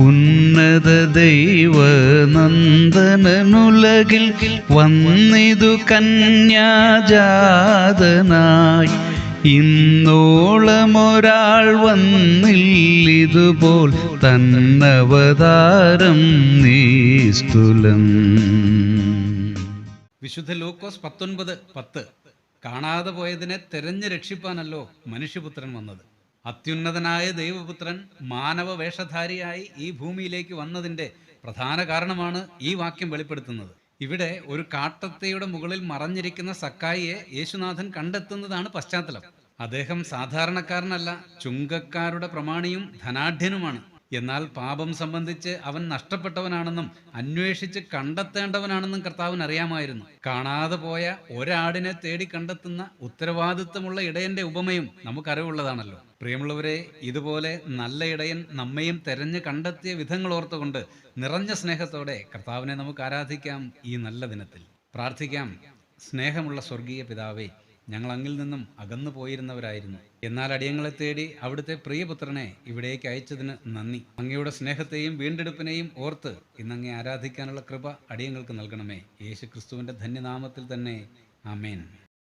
ഉന്നത ദൈവ നന്ദനനുലകിൽ വന്നിതു കന്യാജാതനായി. ഇന്നോളമൊരാൾ വന്നില്ലിതുപോൽ തന്നവതാരം നിസ്തുലം. വിശുദ്ധ ലൂക്കോസ് 19:10. കാണാതെ പോയതിനെ തെരഞ്ഞു രക്ഷിപ്പാനല്ലോ മനുഷ്യപുത്രൻ വന്നത്. അത്യുന്നതനായ ദൈവപുത്രൻ മാനവ വേഷധാരിയായി ഈ ഭൂമിയിലേക്ക് വന്നതിൻ്റെ പ്രധാന കാരണമാണ് ഈ വാക്യം വെളിപ്പെടുത്തുന്നത്. ഇവിടെ ഒരു കാട്ടത്തയുടെ മുകളിൽ മറഞ്ഞിരിക്കുന്ന സക്കായിയെ യേശുനാഥൻ കണ്ടെത്തുന്നതാണ് പശ്ചാത്തലം. അദ്ദേഹം സാധാരണക്കാരനല്ല, ചുങ്കക്കാരുടെ പ്രമാണിയും ധനാഢ്യനുമാണ്. എന്നാൽ പാപം സംബന്ധിച്ച് അവൻ നഷ്ടപ്പെട്ടവനാണെന്നും അന്വേഷിച്ച് കണ്ടെത്തേണ്ടവനാണെന്നും കർത്താവിന് അറിയാമായിരുന്നു. കാണാതെ പോയ ഒരാടിനെ തേടി കണ്ടെത്തുന്ന ഉത്തരവാദിത്വമുള്ള ഇടയന്റെ ഉപമയും നമുക്കറിവുള്ളതാണല്ലോ. പ്രിയമുള്ളവരെ, ഇതുപോലെ നല്ല ഇടയൻ നമ്മയും തെരഞ്ഞു കണ്ടെത്തിയ വിധങ്ങൾ ഓർത്തുകൊണ്ട് നിറഞ്ഞ സ്നേഹത്തോടെ കർത്താവിനെ നമുക്ക് ആരാധിക്കാം. ഈ നല്ല ദിനത്തിൽ പ്രാർത്ഥിക്കാം. സ്നേഹമുള്ള സ്വർഗീയ പിതാവേ, ഞങ്ങൾ അങ്ങിൽ നിന്നും അകന്നു പോയിരുന്നവരായിരുന്നു. എന്നാൽ അടിയങ്ങളെ തേടി അവിടുത്തെ പ്രിയപുത്രനെ ഇവിടേക്ക് അയച്ചതിന് നന്ദി. അങ്ങയുടെ സ്നേഹത്തെയും വീണ്ടെടുപ്പിനെയും ഓർത്ത് ഇന്നങ്ങേ ആരാധിക്കാനുള്ള കൃപ അടിയങ്ങൾക്ക് നൽകണമേ. യേശു ക്രിസ്തുവിൻ്റെ ധന്യനാമത്തിൽ തന്നെ. ആമേൻ.